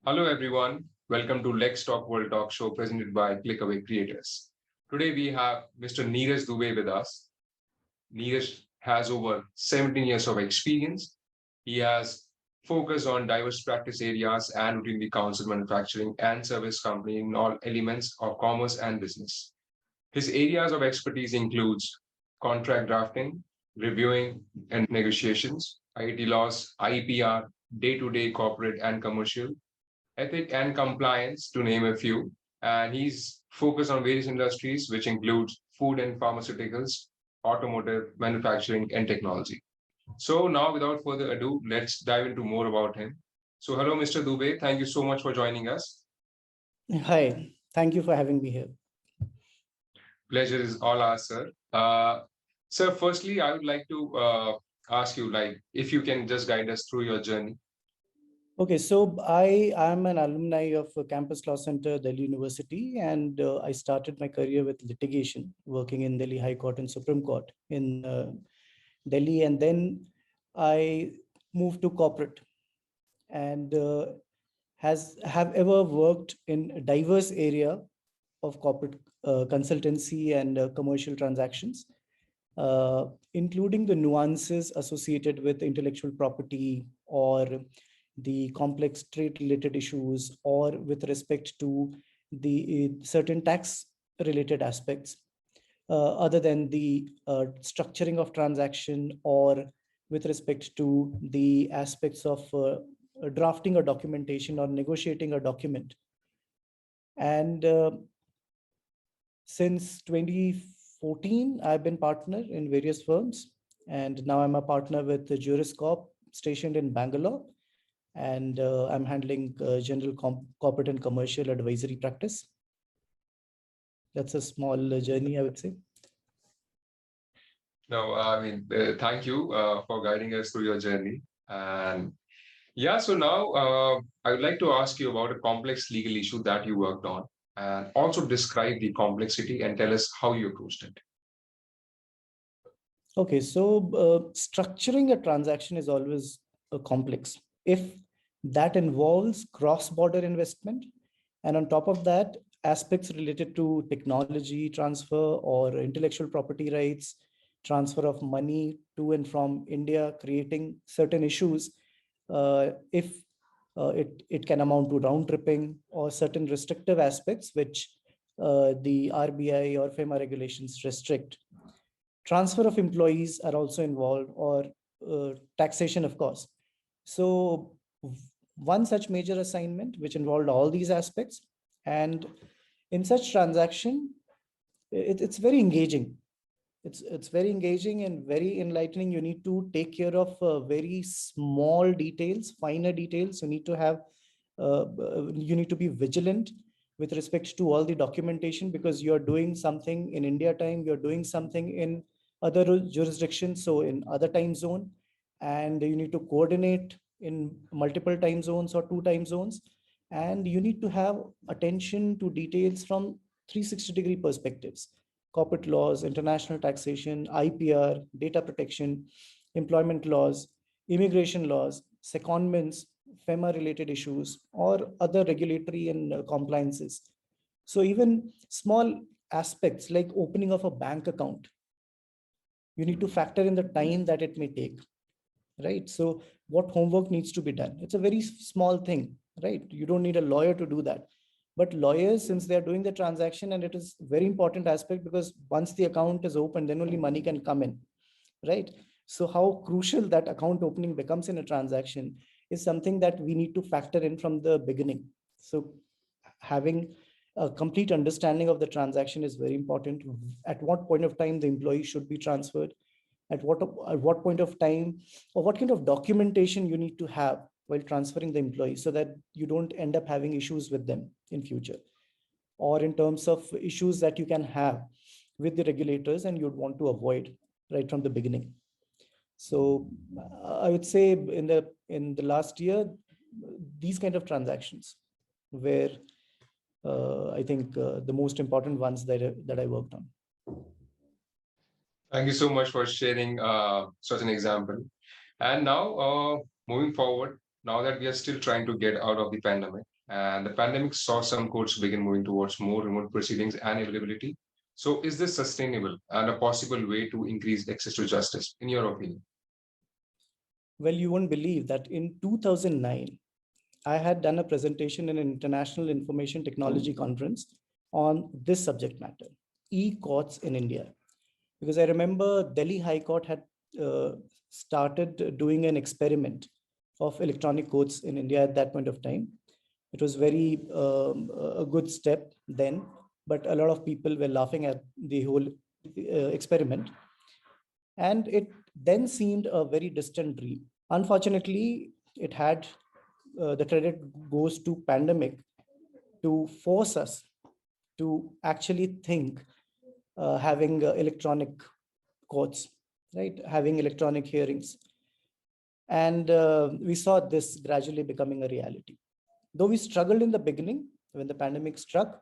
Hello, everyone. Welcome to LexTalk World Talk Show presented by Clickaway Creators. Today, we have Mr. Neeraj Dubey with us. Neeraj has over 17 years of experience. He has focused on diverse practice areas and routinely counsel manufacturing and service company in all elements of commerce and business. His areas of expertise includes contract drafting, reviewing and negotiations, IT laws, IPR, day-to-day corporate and commercial, ethic and compliance, to name a few. And he's focused on various industries, which includes food and pharmaceuticals, automotive, manufacturing, and technology. So now, without further ado, let's dive into more about him. So hello, Mr. Dubey. Thank you so much for joining us. Hi, thank you for having me here. Pleasure is all ours, sir. Sir, firstly, I would like to ask you, if you can just guide us through your journey. Okay, so I am an alumni of Campus Law Center, Delhi University, and I started my career with litigation, working in Delhi High Court and Supreme Court in Delhi, and then I moved to corporate and have ever worked in a diverse area of corporate consultancy and commercial transactions, including the nuances associated with intellectual property or the complex trade-related issues, or with respect to the certain tax-related aspects, other than the structuring of transaction, or with respect to the aspects of drafting a documentation or negotiating a document. And since 2014, I've been partner in various firms, and now I'm a partner with the Juris Corp stationed in Bangalore, and I'm handling general corporate and commercial advisory practice. That's a small journey, I would say. No, thank you for guiding us through your journey. And yeah, so now I would like to ask you about a complex legal issue that you worked on, and also describe the complexity and tell us how you approached it. Okay, so structuring a transaction is always complex if that involves cross-border investment, and on top of that, aspects related to technology transfer or intellectual property rights, transfer of money to and from India, creating certain issues. If it can amount to round tripping or certain restrictive aspects which the RBI or FEMA regulations restrict. Transfer of employees are also involved, or taxation, of course. So one such major assignment which involved all these aspects, and in such transaction, it's very engaging. It's very engaging and very enlightening. You need to take care of very small details, finer details. You need to have, you need to be vigilant with respect to all the documentation, because you're doing something in India time, you're doing something in other jurisdictions, so in other time zone, and you need to coordinate in multiple time zones or 2 time zones, and you need to have attention to details from 360-degree perspectives: corporate laws, international taxation, IPR, data protection, employment laws, immigration laws, secondments, FEMA related issues, or other regulatory and compliances. So even small aspects like opening of a bank account, you need to factor in the time that it may take, right? So what homework needs to be done? It's a very small thing, right? You don't need a lawyer to do that. But lawyers, since they're doing the transaction, and it is very important aspect, because once the account is open, then only money can come in, right? So how crucial that account opening becomes in a transaction is something that we need to factor in from the beginning. So having a complete understanding of the transaction is very important. At what point of time the employee should be transferred, at what point of time, or what kind of documentation you need to have while transferring the employee, so that you don't end up having issues with them in future, or in terms of issues that you can have with the regulators and you'd want to avoid right from the beginning. So I would say in the last year, these kind of transactions were I think the most important ones that I worked on. Thank you so much for sharing such an example. And now, moving forward, now that we are still trying to get out of the pandemic, and the pandemic saw some courts begin moving towards more remote proceedings and availability. So, is this sustainable and a possible way to increase access to justice, in your opinion? Well, you won't believe that in 2009, I had done a presentation in an international information technology conference on this subject matter, e-courts in India. Because I remember Delhi High Court had uh, started doing an experiment of electronic courts in India at that point of time. It was very a good step then, but a lot of people were laughing at the whole experiment. And it then seemed a very distant dream. Unfortunately, it had the credit goes to pandemic to force us to actually think having electronic courts, right? Having electronic hearings. And we saw this gradually becoming a reality. Though we struggled in the beginning when the pandemic struck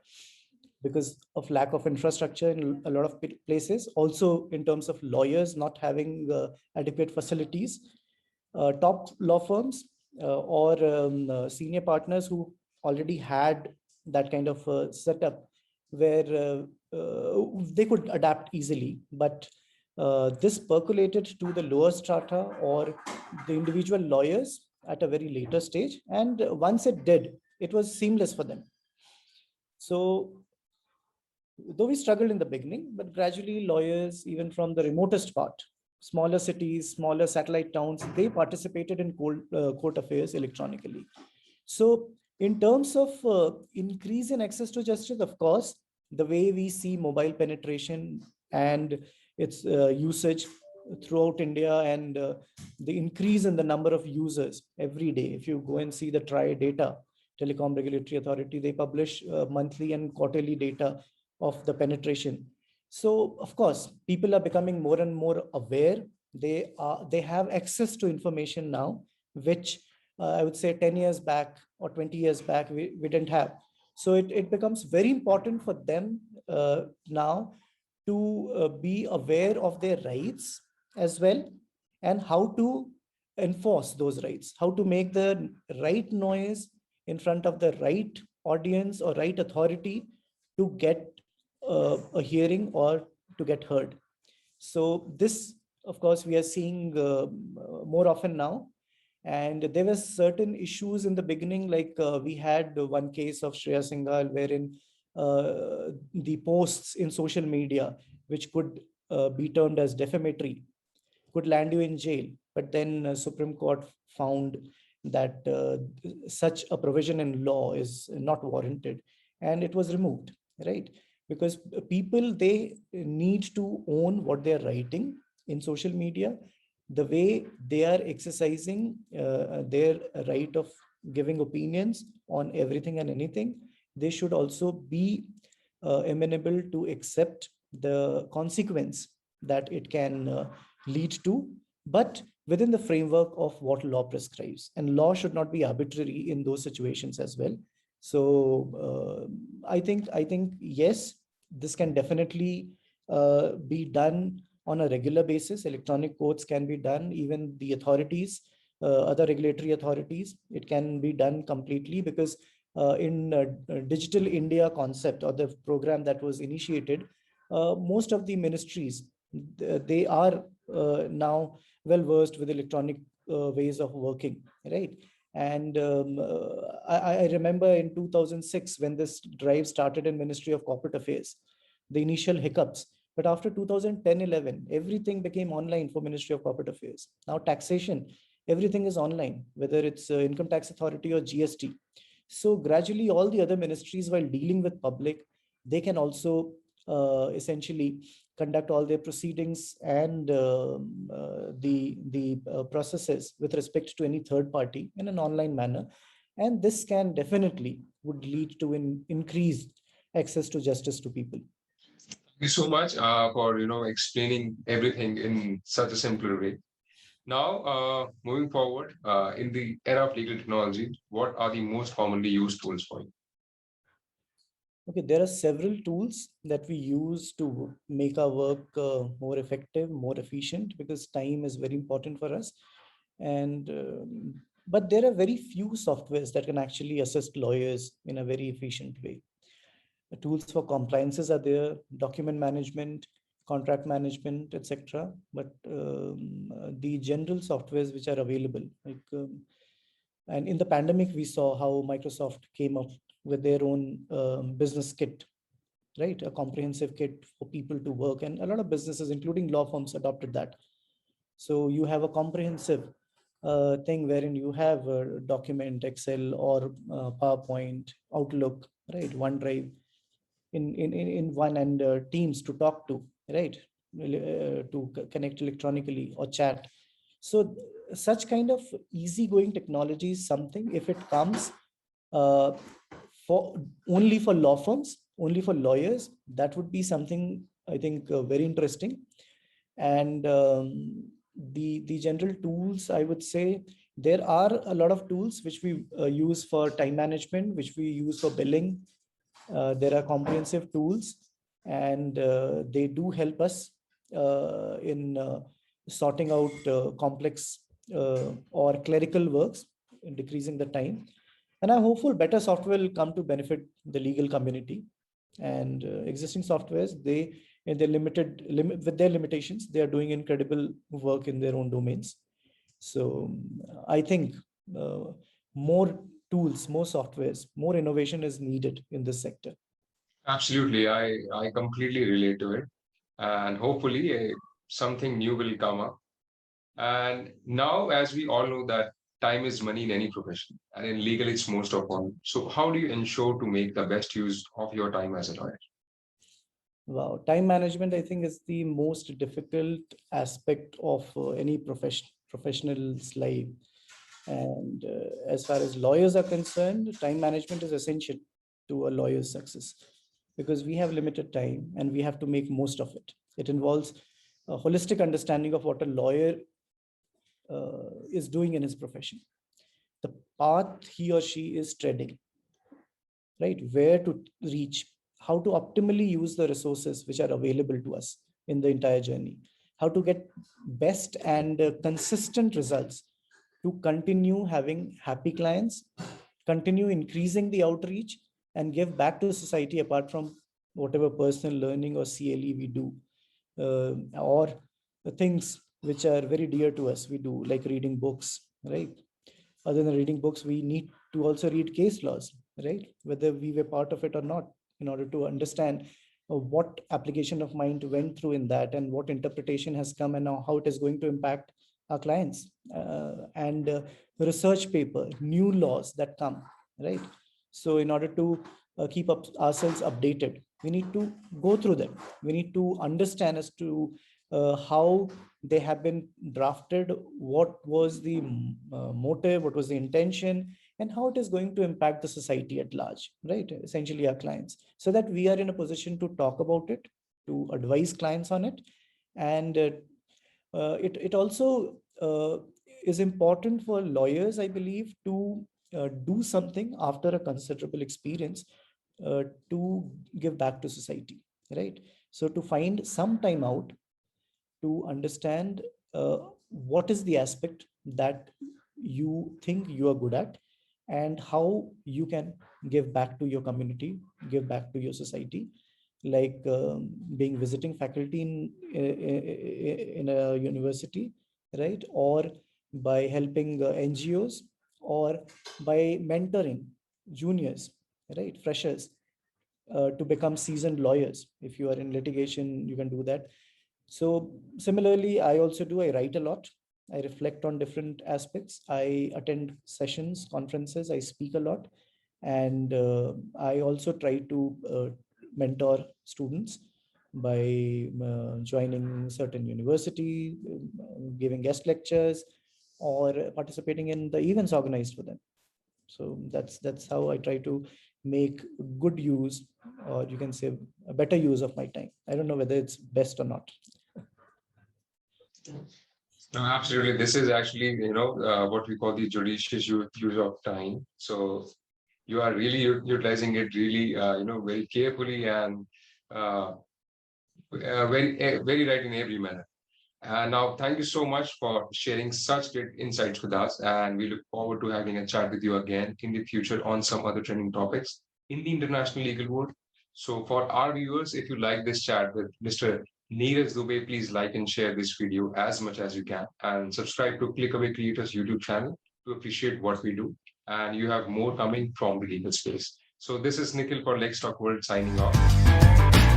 because of lack of infrastructure in a lot of places, also in terms of lawyers not having adequate facilities, top law firms or senior partners who already had that kind of setup where they could adapt easily. But this percolated to the lower strata or the individual lawyers at a very later stage. And once it did, it was seamless for them. So though we struggled in the beginning, but gradually lawyers, even from the remotest part, smaller cities, smaller satellite towns, they participated in court affairs electronically. So in terms of increase in access to justice, of course, the way we see mobile penetration and its usage throughout India and the increase in the number of users every day. If you go and see the TRAI data, Telecom Regulatory Authority, they publish monthly and quarterly data of the penetration. So of course, people are becoming more and more aware. They have access to information now, which I would say 10 years back or 20 years back, we didn't have. So it becomes very important for them now to be aware of their rights as well, and how to enforce those rights, how to make the right noise in front of the right audience or right authority to get a hearing or to get heard. So this, of course, we are seeing more often now. And there were certain issues in the beginning, like we had one case of Shreya Singhal, wherein the posts in social media, which could be termed as defamatory, could land you in jail. But then Supreme Court found that such a provision in law is not warranted, and it was removed, right? Because people, they need to own what they're writing in social media, the way they are exercising their right of giving opinions on everything and anything. They should also be amenable to accept the consequence that it can lead to, but within the framework of what law prescribes. And law should not be arbitrary in those situations as well. So I think yes, this can definitely be done on a regular basis. Electronic courts can be done, even the authorities, other regulatory authorities, it can be done completely, because in Digital India concept or the program that was initiated, most of the ministries, they are now well versed with electronic ways of working, right? And I remember in 2006 when this drive started in Ministry of Corporate Affairs, the initial hiccups. But after 2010-11, everything became online for Ministry of Corporate Affairs. Now taxation, everything is online, whether it's Income Tax Authority or GST. So gradually all the other ministries, while dealing with public, they can also essentially conduct all their proceedings and the processes with respect to any third party in an online manner. And this can definitely would lead to an increased access to justice to people. Thank you so much for explaining everything in such a simpler way. Now, moving forward, in the era of legal technology, what are the most commonly used tools for you? Okay, there are several tools that we use to make our work more effective, more efficient, because time is very important for us. And but there are very few softwares that can actually assist lawyers in a very efficient way. The tools for compliances are there, document management, contract management, etc. But the general softwares which are available, and in the pandemic, we saw how Microsoft came up with their own business kit, right? A comprehensive kit for people to work, and a lot of businesses, including law firms, adopted that. So you have a comprehensive thing wherein you have a document, Excel or PowerPoint, Outlook, right? OneDrive in one, and Teams to talk to, right? To connect electronically or chat. So such kind of easygoing technology is something, if it comes uh, for only for law firms, only for lawyers, that would be something I think very interesting. And the general tools, I would say there are a lot of tools which we use for time management, which we use for billing. There are comprehensive tools, and they do help us in sorting out complex or clerical works, decreasing the time. And I'm hopeful better software will come to benefit the legal community. And existing softwares, they in their with their limitations, they are doing incredible work in their own domains. So I think more tools, more softwares, more innovation is needed in this sector. Absolutely, I completely relate to it, and hopefully something new will come up. And now, as we all know that time is money in any profession, and in legal it's most of all. So how do you ensure to make the best use of your time as a lawyer? Wow, time management, I think, is the most difficult aspect of any professional's life. And as far as lawyers are concerned, time management is essential to a lawyer's success, because we have limited time and we have to make most of it. It involves a holistic understanding of what a lawyer is doing in his profession, the path he or she is treading, right? Where to reach, how to optimally use the resources which are available to us in the entire journey, how to get best and consistent results to continue having happy clients, continue increasing the outreach, and give back to society apart from whatever personal learning or CLE we do, or the things which are very dear to us we do, like reading books, right? Other than reading books, we need to also read case laws, right? Whether we were part of it or not, in order to understand what application of mind went through in that, and what interpretation has come, and how it is going to impact our clients, and research paper, new laws that come, right? So in order to keep up ourselves updated, we need to go through them. We need to understand as to how they have been drafted, what was the motive, what was the intention, and how it is going to impact the society at large, right? Essentially our clients, so that we are in a position to talk about it, to advise clients on it. And it also is important for lawyers, I believe, to do something after a considerable experience, to give back to society, right? So to find some time out to understand what is the aspect that you think you are good at, and how you can give back to your community, give back to your society, like being visiting faculty in a university, right? Or by helping NGOs, or by mentoring juniors, right? Freshers, to become seasoned lawyers. If you are in litigation, you can do that. So similarly, I also do, I write a lot. I reflect on different aspects. I attend sessions, conferences, I speak a lot. And I also try to mentor students by joining certain university, giving guest lectures, or participating in the events organized for them. So that's how I try to make good use, or you can say a better use of my time. I don't know whether it's best or not. No, absolutely. This is actually, what we call the judicious use of time. So you are really utilizing it really, very carefully, and very right in every manner. And now, thank you so much for sharing such great insights with us. And we look forward to having a chat with you again in the future on some other trending topics in the international legal world. So, for our viewers, if you like this chat with Mr. Neeraj Dubey, please like and share this video as much as you can and subscribe to Clickaway Creators YouTube channel to appreciate what we do. And you have more coming from the legal space. So, this is Nikhil for LexTalk World signing off.